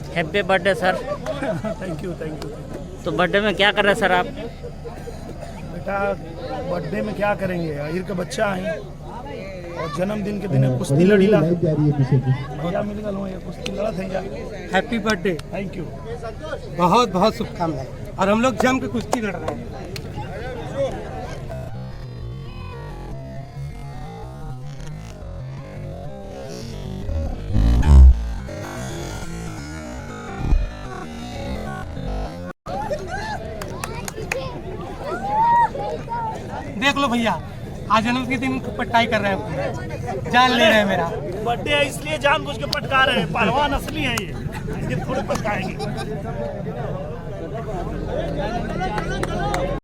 Happy birthday sir. Thank you thank you. तो birthday में क्या कर रहे हैं सर आप? बेटा बर्थडे में क्या करेंगे, आहिर का बच्चा है और जन्मदिन के दिन कुश्ती लड़ीला भैया मिल गल ये कुश्ती लड़त है। Happy birthday. Thank you. बहुत बहुत शुभकामनाएं। और हम लोग जम के कुश्ती लड़ रहे हैं। देख लो भैया, आज जन्म के दिन पटाई कर रहे हैं, जान ले रहे हैं मेरा बर्थडे है इसलिए जानबूझ के पटका रहे हैं। पहलवान असली है ये थोड़ी पटकाएंगे।